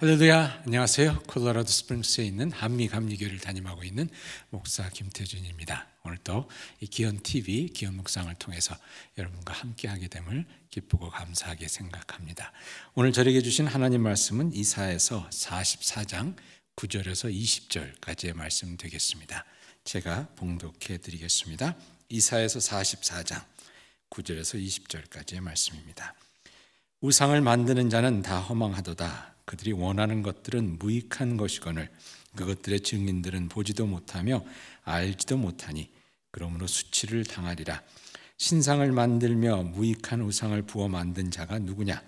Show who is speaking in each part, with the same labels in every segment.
Speaker 1: 할렐루야, 안녕하세요. 콜로라도 스프링스에 있는 한미감리교를 담임하고 있는 목사 김태준입니다. 오늘도 이 기현TV, 기현묵상을 통해서 여러분과 함께하게 됨을 기쁘고 감사하게 생각합니다. 오늘 저에게 주신 하나님 말씀은 이사야서 44장 9절에서 20절까지의 말씀 되겠습니다. 제가 봉독해 드리겠습니다. 이사야서 44장 9절에서 20절까지의 말씀입니다. 우상을 만드는 자는 다 허망하도다. 그들이 원하는 것들은 무익한 것이거늘 그것들의 증인들은 보지도 못하며 알지도 못하니 그러므로 수치를 당하리라. 신상을 만들며 무익한 우상을 부어 만든 자가 누구냐?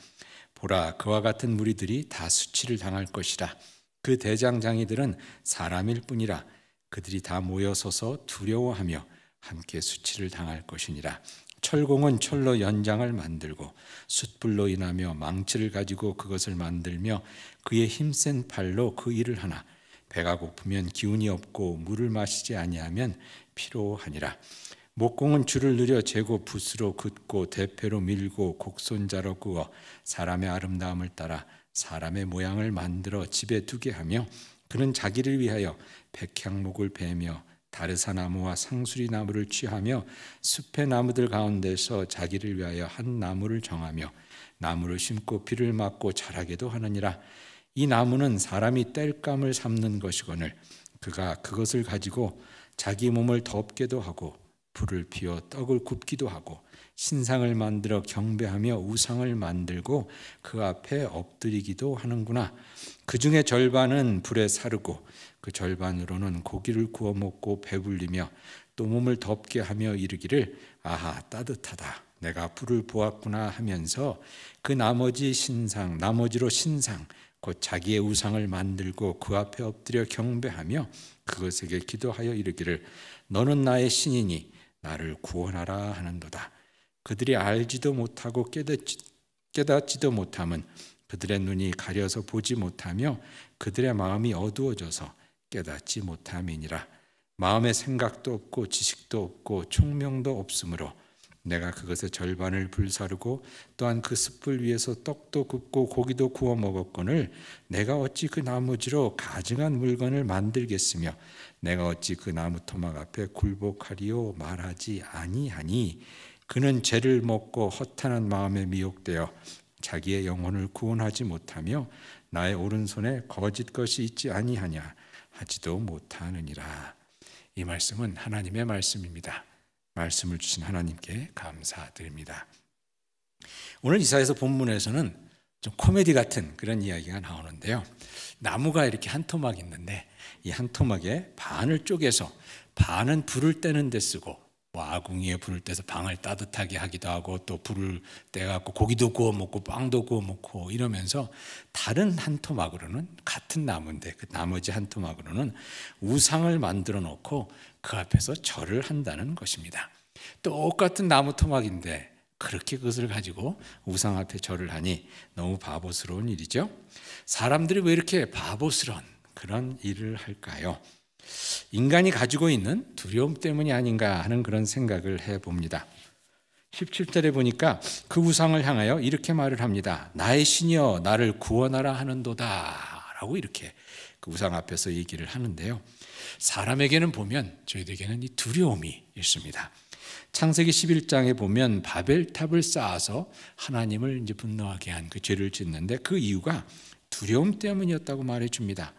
Speaker 1: 보라, 그와 같은 무리들이 다 수치를 당할 것이라. 그 대장장이들은 사람일 뿐이라. 그들이 다 모여서서 두려워하며 함께 수치를 당할 것이니라. 철공은 철로 연장을 만들고 숯불로 인하며 망치를 가지고 그것을 만들며 그의 힘센 팔로 그 일을 하나. 배가 고프면 기운이 없고 물을 마시지 아니하면 피로하니라. 목공은 줄을 늘여 재고 붓으로 긋고 대패로 밀고 곡손자로 구워 사람의 아름다움을 따라 사람의 모양을 만들어 집에 두게 하며 그는 자기를 위하여 백향목을 베며 다르사나무와 상수리나무를 취하며 숲의 나무들 가운데서 자기를 위하여 한 나무를 정하며 나무를 심고 비를 맞고 자라게도 하느니라. 이 나무는 사람이 땔감을 삼는 것이거늘 그가 그것을 가지고 자기 몸을 덮게도 하고 불을 피워 떡을 굽기도 하고 신상을 만들어 경배하며 우상을 만들고 그 앞에 엎드리기도 하는구나. 그 중에 절반은 불에 사르고 그 절반으로는 고기를 구워 먹고 배불리며 또 몸을 덮게 하며 이르기를 아하 따뜻하다 내가 불을 보았구나 하면서 그 나머지로 신상 곧 자기의 우상을 만들고 그 앞에 엎드려 경배하며 그것에게 기도하여 이르기를 너는 나의 신이니 나를 구원하라 하는도다. 그들이 알지도 못하고 깨닫지도 못함은 그들의 눈이 가려서 보지 못하며 그들의 마음이 어두워져서 깨닫지 못함이니라. 마음에 생각도 없고 지식도 없고 총명도 없으므로 내가 그것의 절반을 불사르고 또한 그 숯불 위에서 떡도 굽고 고기도 구워 먹었거늘 내가 어찌 그 나머지로 가증한 물건을 만들겠으며 내가 어찌 그 나무 토막 앞에 굴복하리요 말하지 아니하니 그는 죄를 먹고 허탄한 마음에 미혹되어 자기의 영혼을 구원하지 못하며 나의 오른손에 거짓 것이 있지 아니하냐 하지도 못하느니라. 이 말씀은 하나님의 말씀입니다. 말씀을 주신 하나님께 감사드립니다. 오늘 이사야서 본문에서는 좀 코미디 같은 그런 이야기가 나오는데요. 나무가 이렇게 한 토막 있는데 이 한 토막에 반을 쪼개서 반은 불을 떼는 데 쓰고 아궁이에 불을 떼서 방을 따뜻하게 하기도 하고 또 불을 떼갖고 고기도 구워 먹고 빵도 구워 먹고 이러면서 다른 한 토막으로는 같은 나무인데 그 나머지 한 토막으로는 우상을 만들어 놓고 그 앞에서 절을 한다는 것입니다. 똑같은 나무 토막인데 그렇게 그것을 가지고 우상 앞에 절을 하니 너무 바보스러운 일이죠. 사람들이 왜 이렇게 바보스러운 그런 일을 할까요? 인간이 가지고 있는 두려움 때문이 아닌가 하는 그런 생각을 해봅니다. 17절에 보니까 그 우상을 향하여 이렇게 말을 합니다. 나의 신이여 나를 구원하라 하는도다 라고 이렇게 그 우상 앞에서 얘기를 하는데요. 사람에게는 보면 저희들에게는 이 두려움이 있습니다. 창세기 11장에 보면 바벨탑을 쌓아서 하나님을 이제 분노하게 한 그 죄를 짓는데 그 이유가 두려움 때문이었다고 말해줍니다.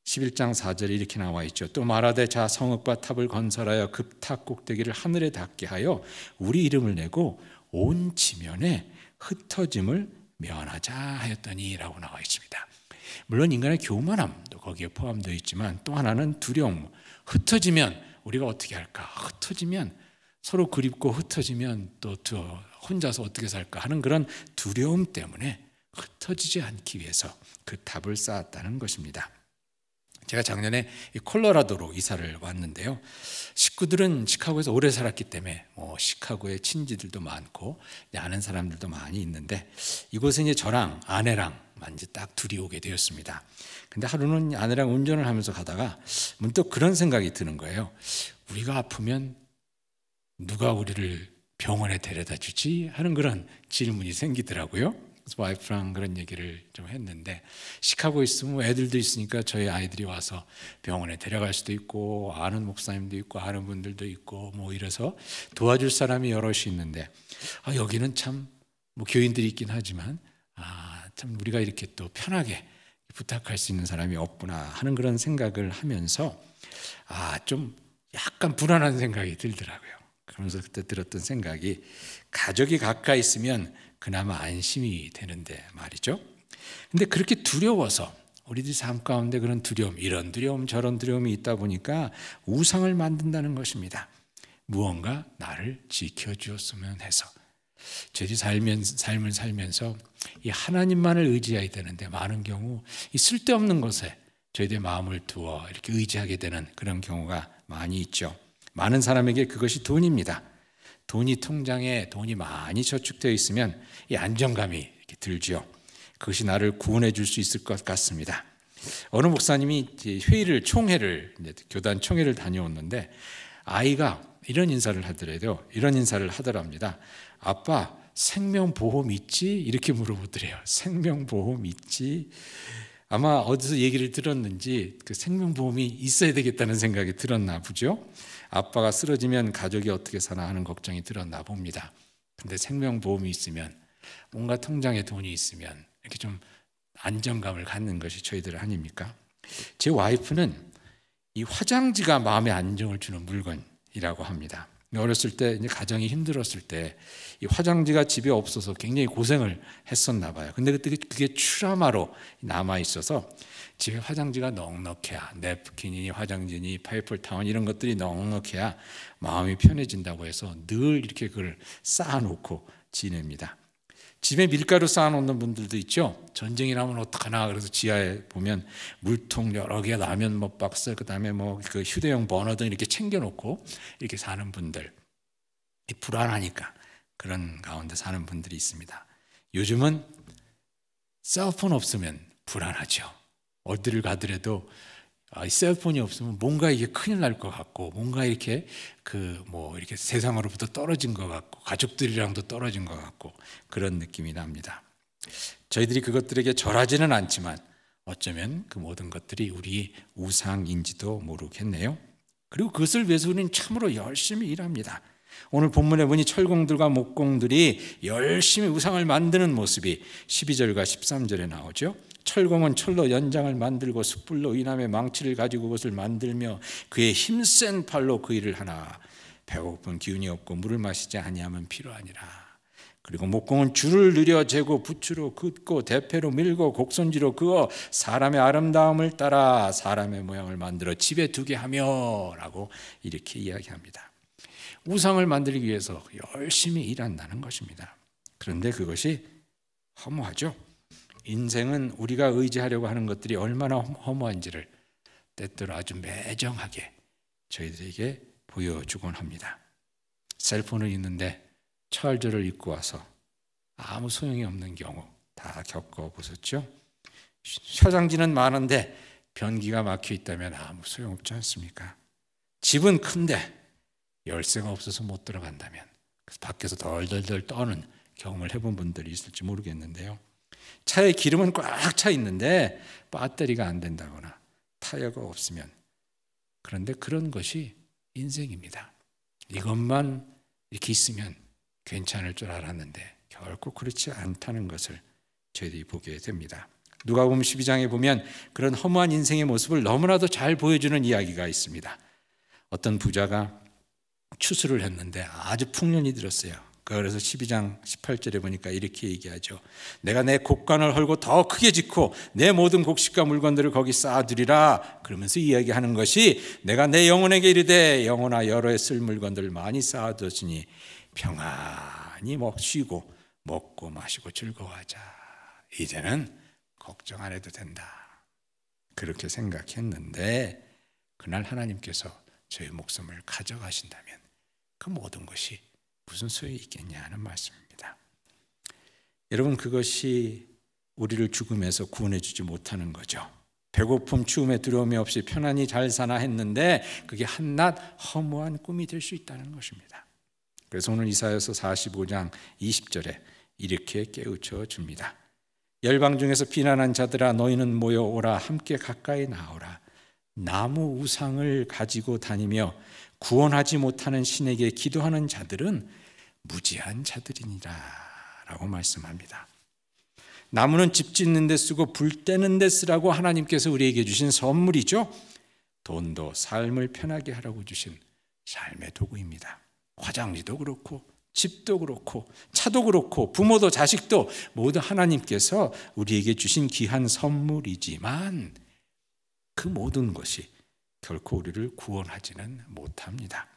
Speaker 1: 11장 4절에 이렇게 나와 있죠. 또 말하되 자 성읍과 탑을 건설하여 그 탑 꼭대기를 하늘에 닿게 하여 우리 이름을 내고 온 지면에 흩어짐을 면하자 하였더니 라고 나와 있습니다. 물론 인간의 교만함도 거기에 포함되어 있지만 또 하나는 두려움. 흩어지면 우리가 어떻게 할까? 흩어지면 서로 그립고 흩어지면 또 혼자서 어떻게 살까 하는 그런 두려움 때문에 흩어지지 않기 위해서 그 탑을 쌓았다는 것입니다. 제가 작년에 콜로라도로 이사를 왔는데요. 식구들은 시카고에서 오래 살았기 때문에 시카고에 친지들도 많고 아는 사람들도 많이 있는데 이곳에 이제 저랑 아내랑 이제 딱 둘이 오게 되었습니다. 근데 하루는 아내랑 운전을 하면서 가다가 문득 그런 생각이 드는 거예요. 우리가 아프면 누가 우리를 병원에 데려다 주지? 하는 그런 질문이 생기더라고요. 그래서 와이프랑 그런 얘기를 좀 했는데, 시카고에 있으면 애들도 있으니까 저희 아이들이 와서 병원에 데려갈 수도 있고, 아는 목사님도 있고, 아는 분들도 있고, 뭐 이래서 도와줄 사람이 여럿이 있는데, 여기는 참 뭐 교인들이 있긴 하지만 참 우리가 이렇게 또 편하게 부탁할 수 있는 사람이 없구나 하는 그런 생각을 하면서 좀 약간 불안한 생각이 들더라고요. 그러면서 그때 들었던 생각이, 가족이 가까이 있으면 그나마 안심이 되는데 말이죠. 근데 그렇게 두려워서 우리들 삶 가운데 그런 두려움, 이런 두려움 저런 두려움이 있다 보니까 우상을 만든다는 것입니다. 무언가 나를 지켜주었으면 해서. 저희 삶을 살면서 이 하나님만을 의지해야 되는데, 많은 경우 이 쓸데없는 것에 저희들의 마음을 두어 이렇게 의지하게 되는 그런 경우가 많이 있죠. 많은 사람에게 그것이 돈입니다. 통장에 돈이 많이 저축되어 있으면 이 안정감이 이렇게 들죠. 그것이 나를 구원해 줄 수 있을 것 같습니다. 어느 목사님이 총회를 교단 총회를 다녀왔는데, 아이가 이런 인사를 하더랍니다. 아빠, 생명보험 있지? 이렇게 물어보더래요. 생명보험 있지? 아마 어디서 얘기를 들었는지 그 생명보험이 있어야 되겠다는 생각이 들었나 보죠. 아빠가 쓰러지면 가족이 어떻게 사나 하는 걱정이 들었나 봅니다. 근데 생명보험이 있으면, 뭔가 통장에 돈이 있으면 이렇게 좀 안정감을 갖는 것이 저희들 아닙니까? 제 와이프는 이 화장지가 마음에 안정을 주는 물건이라고 합니다. 어렸을 때 이제 가정이 힘들었을 때 이 화장지가 집에 없어서 굉장히 고생을 했었나 봐요. 근데 그때 그게 트라우마로 남아 있어서 집에 화장지가 넉넉해야, 냅킨이니 화장지니 파이플타운 이런 것들이 넉넉해야 마음이 편해진다고 해서 늘 이렇게 그걸 쌓아놓고 지냅니다. 집에 밀가루 쌓아놓는 분들도 있죠. 전쟁이 나면 어떡하나 그래서 지하에 보면 물통 여러 개, 라면 박스, 그다음에 그 휴대용 버너 등 이렇게 챙겨놓고 이렇게 사는 분들, 불안하니까 그런 가운데 사는 분들이 있습니다. 요즘은 셀폰 없으면 불안하죠. 어디를 가더라도 셀폰이 없으면 뭔가 이게 큰일 날 것 같고, 뭔가 이렇게 이렇게 세상으로부터 떨어진 것 같고, 가족들이랑도 떨어진 것 같고, 그런 느낌이 납니다. 저희들이 그것들에게 절하지는 않지만 어쩌면 그 모든 것들이 우리 우상인지도 모르겠네요. 그리고 그것을 위해서 우리는 참으로 열심히 일합니다. 오늘 본문에 보니 철공들과 목공들이 열심히 우상을 만드는 모습이 12절과 13절에 나오죠. 철공은 철로 연장을 만들고 숯불로 이남의 망치를 가지고 그것을 만들며 그의 힘센 팔로 그 일을 하나. 배고픈 기운이 없고 물을 마시지 아니하면 피로하니라. 그리고 목공은 줄을 늘여 재고 부추로 긋고 대패로 밀고 곡선지로 그어 사람의 아름다움을 따라 사람의 모양을 만들어 집에 두게 하며 라고 이렇게 이야기합니다. 우상을 만들기 위해서 열심히 일한다는 것입니다. 그런데 그것이 허무하죠. 인생은 우리가 의지하려고 하는 것들이 얼마나 허무한지를 때때로 아주 매정하게 저희들에게 보여주곤 합니다. 셀폰은 있는데 철저를 입고 와서 아무 소용이 없는 경우 다 겪어보셨죠? 화장지는 많은데 변기가 막혀 있다면 아무 소용없지 않습니까? 집은 큰데 열쇠가 없어서 못 들어간다면 밖에서 덜덜덜 떠는 경험을 해본 분들이 있을지 모르겠는데요. 차에 기름은 꽉 차 있는데 배터리가 안 된다거나 타이어가 없으면, 그런데 그런 것이 인생입니다. 이것만 이렇게 있으면 괜찮을 줄 알았는데 결코 그렇지 않다는 것을 저희들이 보게 됩니다. 누가복음 12장에 보면 그런 허무한 인생의 모습을 너무나도 잘 보여주는 이야기가 있습니다. 어떤 부자가 추수를 했는데 아주 풍년이 들었어요. 그래서 12장 18절에 보니까 이렇게 얘기하죠. 내가 내 곡간을 헐고 더 크게 짓고 내 모든 곡식과 물건들을 거기 쌓아두리라. 그러면서 이야기하는 것이, 내가 내 영혼에게 이르되 영혼아 여러 해 쓸 물건들을 많이 쌓아두었으니 평안히 쉬고 먹고 마시고 즐거워하자. 이제는 걱정 안 해도 된다. 그렇게 생각했는데 그날 하나님께서 저의 목숨을 가져가신다면 그 모든 것이 무슨 소용이 있겠냐는 말씀입니다. 여러분, 그것이 우리를 죽음에서 구원해 주지 못하는 거죠. 배고픔, 추움에 두려움이 없이 편안히 잘 사나 했는데 그게 한낱 허무한 꿈이 될 수 있다는 것입니다. 그래서 오늘 이사야서 45장 20절에 이렇게 깨우쳐 줍니다. 열방 중에서 비난한 자들아 너희는 모여오라. 함께 가까이 나오라. 나무 우상을 가지고 다니며 구원하지 못하는 신에게 기도하는 자들은 무지한 자들이니라 라고 말씀합니다. 나무는 집 짓는 데 쓰고 불 떼는 데 쓰라고 하나님께서 우리에게 주신 선물이죠. 돈도 삶을 편하게 하라고 주신 삶의 도구입니다. 화장지도 그렇고 집도 그렇고 차도 그렇고 부모도 자식도 모두 하나님께서 우리에게 주신 귀한 선물이지만 그 모든 것이 결코 우리를 구원하지는 못합니다.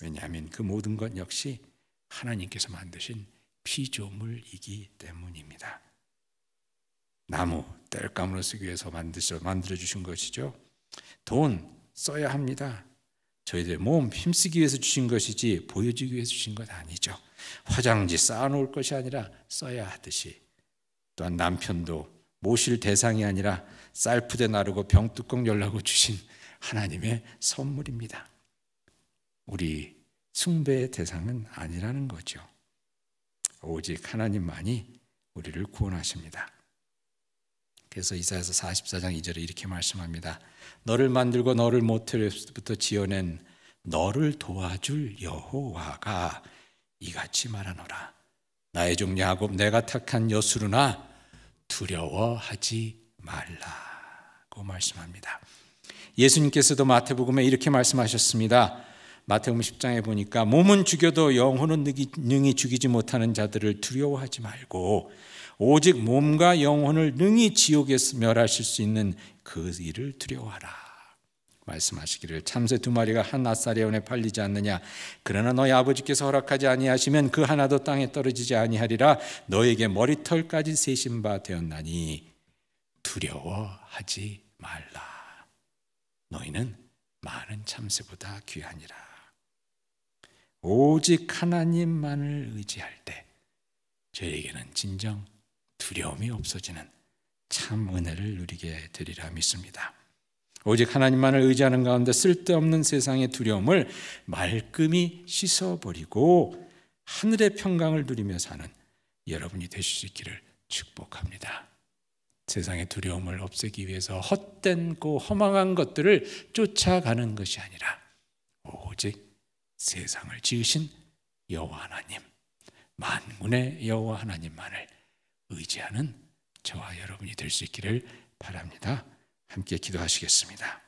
Speaker 1: 왜냐하면 그 모든 것 역시 하나님께서 만드신 피조물이기 때문입니다. 나무, 땔감으로 쓰기 위해서 만들어주신 것이죠. 돈 써야 합니다. 저희들의 몸 힘쓰기 위해서 주신 것이지 보여주기 위해서 주신 것 아니죠. 화장지 쌓아놓을 것이 아니라 써야 하듯이, 또한 남편도 모실 대상이 아니라 쌀푸대 나르고 병뚜껑 열라고 주신 하나님의 선물입니다. 우리 숭배의 대상은 아니라는 거죠. 오직 하나님만이 우리를 구원하십니다. 그래서 이사야서 44장 2절에 이렇게 말씀합니다. 너를 만들고 너를 모태로부터 지어낸 너를 도와줄 여호와가 이같이 말하노라. 나의 종 야곱 내가 택한 여수르나 두려워하지 말라고 말씀합니다. 예수님께서도 마태복음에 이렇게 말씀하셨습니다. 마태복음 10장에 보니까 몸은 죽여도 영혼은 능히 죽이지 못하는 자들을 두려워하지 말고 오직 몸과 영혼을 능히 지옥에서 멸하실 수 있는 그 일을 두려워하라 말씀하시기를, 참새 2마리가 한 아사리온에 팔리지 않느냐. 그러나 너희 아버지께서 허락하지 아니하시면 그 하나도 땅에 떨어지지 아니하리라. 너에게 머리털까지 세신 바 되었나니 두려워하지 말라. 너희는 많은 참새보다 귀하니라. 오직 하나님만을 의지할 때 저에게는 진정 두려움이 없어지는 참 은혜를 누리게 되리라 믿습니다. 오직 하나님만을 의지하는 가운데 쓸데없는 세상의 두려움을 말끔히 씻어버리고 하늘의 평강을 누리며 사는 여러분이 되실 수 있기를 축복합니다. 세상의 두려움을 없애기 위해서 헛되고 허망한 것들을 쫓아가는 것이 아니라 오직 세상을 지으신 여호와 하나님, 만군의 여호와 하나님만을 의지하는 저와 여러분이 될 수 있기를 바랍니다. 함께 기도하시겠습니다.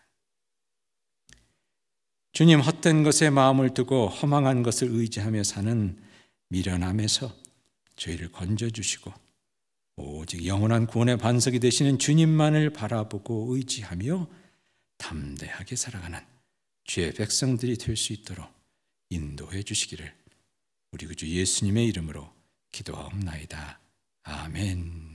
Speaker 1: 주님, 헛된 것에 마음을 두고 허망한 것을 의지하며 사는 미련함에서 저희를 건져주시고 오직 영원한 구원의 반석이 되시는 주님만을 바라보고 의지하며 담대하게 살아가는 주의 백성들이 될 수 있도록 인도해 주시기를 우리 구주 예수님의 이름으로 기도하옵나이다. 아멘.